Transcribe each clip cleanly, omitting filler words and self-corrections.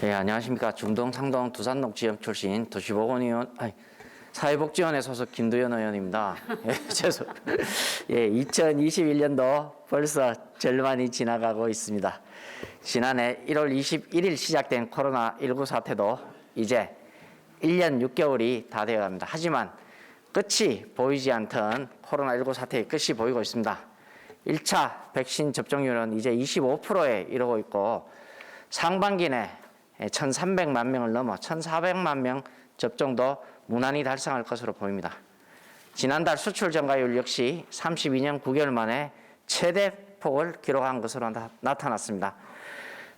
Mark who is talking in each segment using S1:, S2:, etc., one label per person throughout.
S1: 네, 안녕하십니까. 중동, 상동, 두산동 지역 출신 도시보건의원, 사회복지원회 소속 김두현 의원입니다. 예, 2021년도 벌써 절반이 지나가고 있습니다. 지난해 1월 21일 시작된 코로나19 사태도 이제 1년 6개월이 다 되어 갑니다. 하지만 끝이 보이지 않던 코로나19 사태의 끝이 보이고 있습니다. 1차 백신 접종률은 이제 25%에 이르고 있고 상반기 내 1,300만 명을 넘어 1,400만 명 접종도 무난히 달성할 것으로 보입니다. 지난달 수출 증가율 역시 32년 9개월 만에 최대 폭을 기록한 것으로 나타났습니다.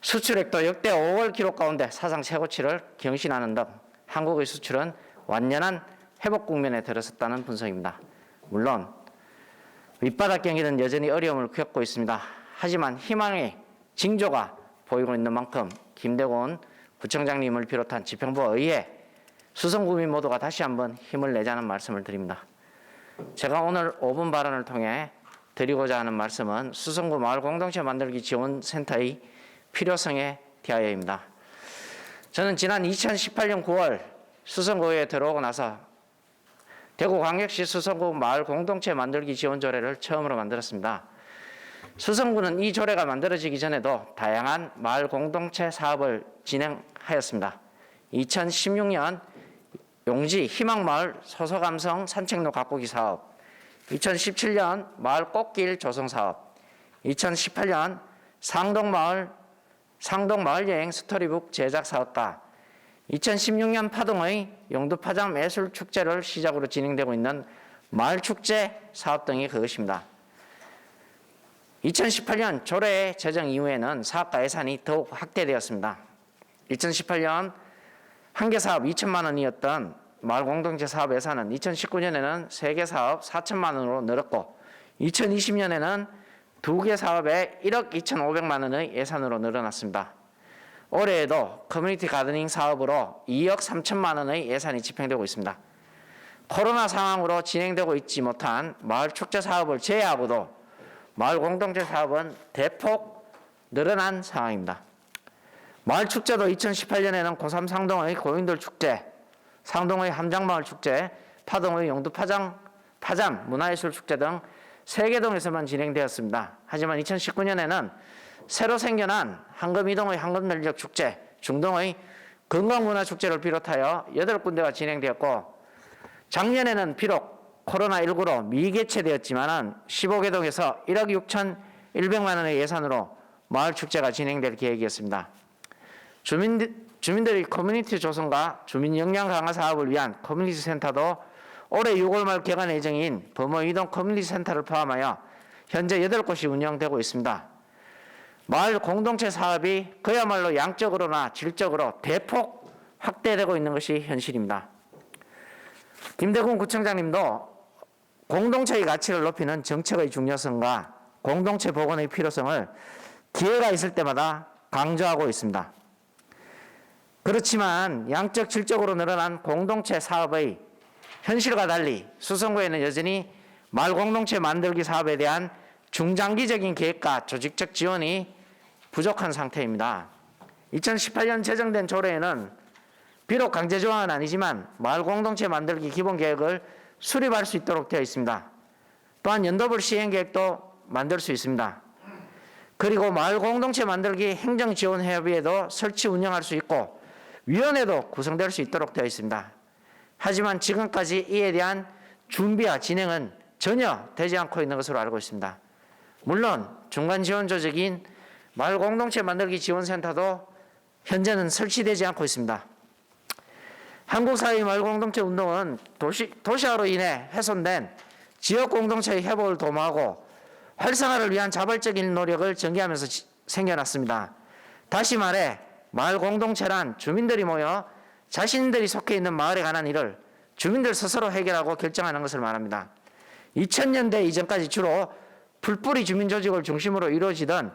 S1: 수출액도 역대 5월 기록 가운데 사상 최고치를 경신하는 등 한국의 수출은 완연한 회복 국면에 들어섰다는 분석입니다. 물론 밑바닥 경기는 여전히 어려움을 겪고 있습니다. 하지만 희망의 징조가 보이고 있는 만큼 김대곤 구청장님을 비롯한 지평부와 의회, 수성구민 모두가 다시 한번 힘을 내자는 말씀을 드립니다. 제가 오늘 5분 발언을 통해 드리고자 하는 말씀은 수성구 마을공동체 만들기 지원센터의 필요성에 대하여입니다. 저는 지난 2018년 9월 수성구에 들어오고 나서 대구광역시 수성구 마을공동체 만들기 지원조례를 처음으로 만들었습니다. 수성구는 이 조례가 만들어지기 전에도 다양한 마을 공동체 사업을 진행하였습니다. 2016년 용지 희망마을 소소감성 산책로 가꾸기 사업, 2017년 마을 꽃길 조성 사업, 2018년 상동마을여행 스토리북 제작 사업과 2016년 파동의 용두파장 예술축제를 시작으로 진행되고 있는 마을축제 사업 등이 그것입니다. 2018년 조례 제정 이후에는 사업가 예산이 더욱 확대되었습니다. 2018년 한 개 사업 2천만 원이었던 마을공동체 사업 예산은 2019년에는 3개 사업 4천만 원으로 늘었고 2020년에는 2개 사업에 1억 2,500만 원의 예산으로 늘어났습니다. 올해에도 커뮤니티 가드닝 사업으로 2억 3천만 원의 예산이 집행되고 있습니다. 코로나 상황으로 진행되고 있지 못한 마을 축제 사업을 제외하고도 마을 공동체 사업은 대폭 늘어난 상황입니다. 마을 축제도 2018년에는 고3 상동의 고인돌 축제, 상동의 함장마을 축제, 파동의 용두파장 문화예술 축제 등 3개 동에서만 진행되었습니다. 하지만 2019년에는 새로 생겨난 황금이동의 황금널력 축제, 중동의 건강문화축제를 비롯하여 8군데가 진행되었고 작년에는 비록 코로나19로 미개최되었지만 15개 동에서 1억 6,100만 원의 예산으로 마을축제가 진행될 계획이었습니다. 주민들의 커뮤니티 조성과 주민 역량 강화 사업을 위한 커뮤니티 센터도 올해 6월 말 개관 예정인 범어이동 커뮤니티 센터를 포함하여 현재 8곳이 운영되고 있습니다. 마을 공동체 사업이 그야말로 양적으로나 질적으로 대폭 확대되고 있는 것이 현실입니다. 김대곤 구청장님도 공동체의 가치를 높이는 정책의 중요성과 공동체 복원의 필요성을 기회가 있을 때마다 강조하고 있습니다. 그렇지만 양적 질적으로 늘어난 공동체 사업의 현실과 달리 수성구에는 여전히 마을 공동체 만들기 사업에 대한 중장기적인 계획과 조직적 지원이 부족한 상태입니다. 2018년 제정된 조례에는 비록 강제 조항은 아니지만 마을 공동체 만들기 기본 계획을 수립할 수 있도록 되어 있습니다. 또한 연도별 시행 계획도 만들 수 있습니다. 그리고 마을 공동체 만들기 행정지원협의회도 설치 운영할 수 있고 위원회도 구성될 수 있도록 되어 있습니다. 하지만 지금까지 이에 대한 준비와 진행은 전혀 되지 않고 있는 것으로 알고 있습니다. 물론 중간 지원 조직인 마을 공동체 만들기 지원센터도 현재는 설치되지 않고 있습니다. 한국사회 마을 공동체 운동은 도시화로 인해 훼손된 지역 공동체의 회복을 도모하고 활성화를 위한 자발적인 노력을 전개하면서 생겨났습니다. 다시 말해 마을 공동체란 주민들이 모여 자신들이 속해 있는 마을에 관한 일을 주민들 스스로 해결하고 결정하는 것을 말합니다. 2000년대 이전까지 주로 풀뿌리 주민조직을 중심으로 이루어지던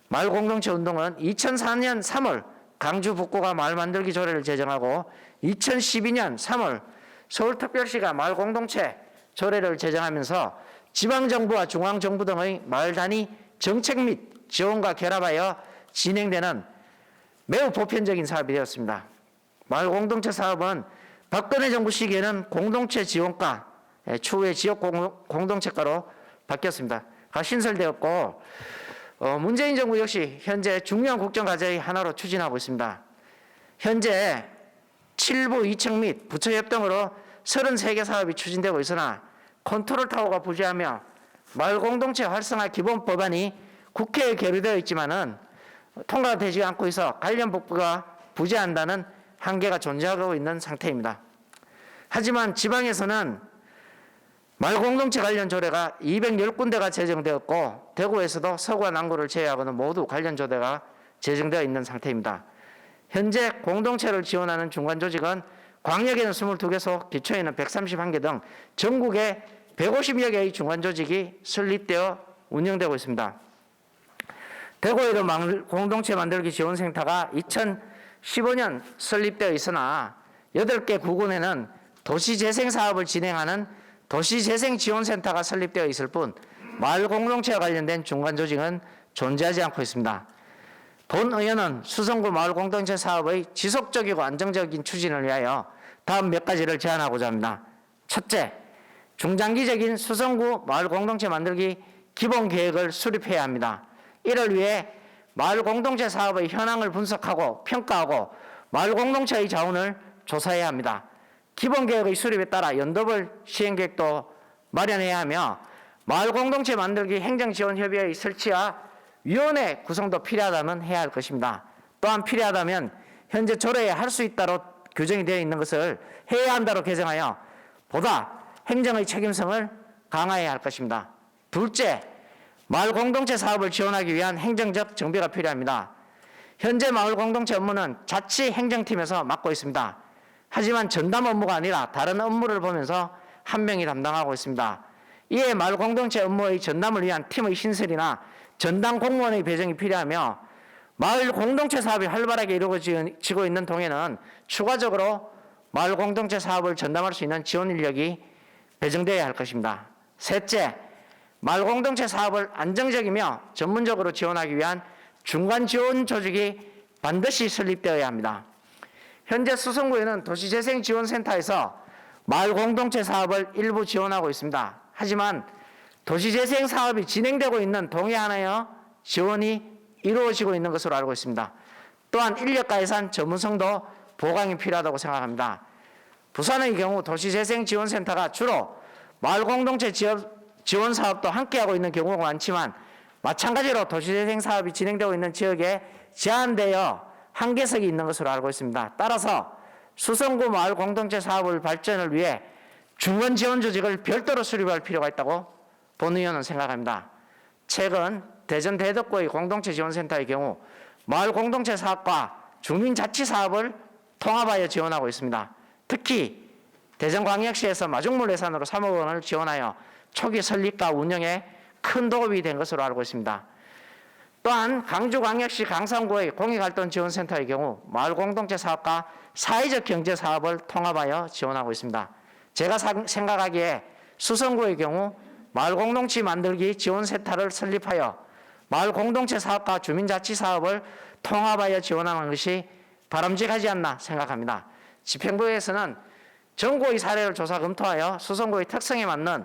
S1: 마을 공동체 운동은 2004년 3월 강주 북구가 마을 만들기 조례를 제정하고 2012년 3월 서울특별시가 마을 공동체 조례를 제정하면서 지방정부와 중앙정부 등의 마을 단위 정책 및 지원과 결합하여 진행되는 매우 보편적인 사업이 되었습니다. 마을 공동체 사업은 박근혜 정부 시기에는 공동체 지원과, 추후에 지역 공동체가로 바뀌었습니다. 신설되었고, 문재인 정부 역시 현재 중요한 국정 과제의 하나로 추진하고 있습니다. 현재 7부 2층 및 부처 협동으로 33개 사업이 추진되고 있으나 컨트롤 타워가 부재하며 마을 공동체 활성화 기본 법안이 국회에 계류되어 있지만은 통과되지 않고 있어 관련 법규가 부재한다는 한계가 존재하고 있는 상태입니다. 하지만 지방에서는 마을 공동체 관련 조례가 210군데가 제정되었고 대구에서도 서구와 남구를 제외하고는 모두 관련 조례가 제정되어 있는 상태입니다. 현재 공동체를 지원하는 중간조직은 광역에는 22개소, 기초에는 131개 등 전국에 150여 개의 중간조직이 설립되어 운영되고 있습니다. 대구에도 마을 공동체 만들기 지원센터가 2015년 설립되어 있으나 8개 구군에는 도시재생 사업을 진행하는 도시재생지원센터가 설립되어 있을 뿐 마을 공동체와 관련된 중간조직은 존재하지 않고 있습니다. 본 의원은 수성구 마을 공동체 사업의 지속적이고 안정적인 추진을 위하여 다음 몇 가지를 제안하고자 합니다. 첫째, 중장기적인 수성구 마을 공동체 만들기 기본 계획을 수립해야 합니다. 이를 위해 마을 공동체 사업의 현황을 분석하고 평가하고 마을 공동체의 자원을 조사해야 합니다. 기본 계획의 수립에 따라 연도별 시행 계획도 마련해야 하며 마을 공동체 만들기 행정지원협의회 설치와 위원회 구성도 필요하다면 해야 할 것입니다. 또한 필요하다면 현재 조례에 할 수 있다로 규정이 되어 있는 것을 해야 한다로 개정하여 보다 행정의 책임성을 강화해야 할 것입니다. 둘째, 마을 공동체 사업을 지원하기 위한 행정적 정비가 필요합니다. 현재 마을 공동체 업무는 자치 행정팀에서 맡고 있습니다. 하지만 전담 업무가 아니라 다른 업무를 보면서 한 명이 담당하고 있습니다. 이에 마을 공동체 업무의 전담을 위한 팀의 신설이나 전담 공무원의 배정이 필요하며 마을 공동체 사업이 활발하게 이루어지고 있는 동에는 추가적으로 마을 공동체 사업을 전담할 수 있는 지원 인력이 배정되어야 할 것입니다. 셋째, 마을 공동체 사업을 안정적이며 전문적으로 지원하기 위한 중간 지원 조직이 반드시 설립되어야 합니다. 현재 수성구에는 도시재생지원센터에서 마을 공동체 사업을 일부 지원하고 있습니다. 하지만 도시재생 사업이 진행되고 있는 동해 하나여 지원이 이루어지고 있는 것으로 알고 있습니다. 또한 인력과 예산 전문성도 보강이 필요하다고 생각합니다. 부산의 경우 도시재생지원센터가 주로 마을 공동체 지원 사업도 함께하고 있는 경우가 많지만 마찬가지로 도시재생 사업이 진행되고 있는 지역에 제한되어 한계석이 있는 것으로 알고 있습니다. 따라서 수성구 마을 공동체 사업을 발전을 위해 중간 지원 조직을 별도로 수립할 필요가 있다고 본 의원은 생각합니다. 최근 대전 대덕구의 공동체 지원센터의 경우 마을 공동체 사업과 주민자치 사업을 통합하여 지원하고 있습니다. 특히 대전광역시에서 마중물 예산으로 3억 원을 지원하여 초기 설립과 운영에 큰 도움이 된 것으로 알고 있습니다. 또한 강주광역시 강산구의 공익활동지원센터의 경우 마을 공동체 사업과 사회적 경제 사업을 통합하여 지원하고 있습니다. 제가 생각하기에 수성구의 경우 마을 공동체 만들기 지원센터를 설립하여 마을 공동체 사업과 주민자치 사업을 통합하여 지원하는 것이 바람직하지 않나 생각합니다. 집행부에서는 전국의 사례를 조사 검토하여 수성구의 특성에 맞는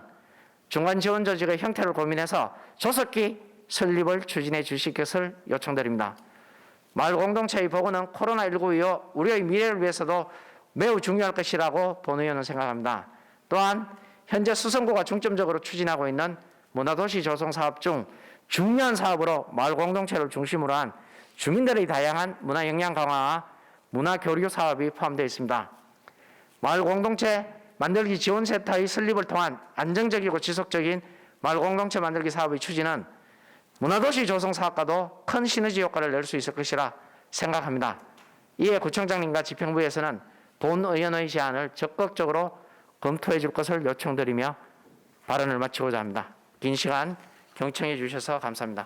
S1: 중간 지원 조직의 형태를 고민해서 조속히 설립을 추진해 주실 것을 요청드립니다. 마을 공동체의 보고는 코로나19 이후 우리의 미래를 위해서도 매우 중요할 것이라고 본 의원은 생각합니다. 또한 현재 수성구가 중점적으로 추진하고 있는 문화도시 조성 사업 중 중요한 사업으로 마을 공동체를 중심으로 한 주민들의 다양한 문화 역량 강화와 문화 교류 사업이 포함되어 있습니다. 마을 공동체 만들기 지원센터의 설립을 통한 안정적이고 지속적인 마을 공동체 만들기 사업의 추진은 문화도시 조성 사업과도 큰 시너지 효과를 낼 수 있을 것이라 생각합니다. 이에 구청장님과 집행부에서는 본 의원의 제안을 적극적으로 검토해 줄 것을 요청드리며 발언을 마치고자 합니다. 긴 시간 경청해 주셔서 감사합니다.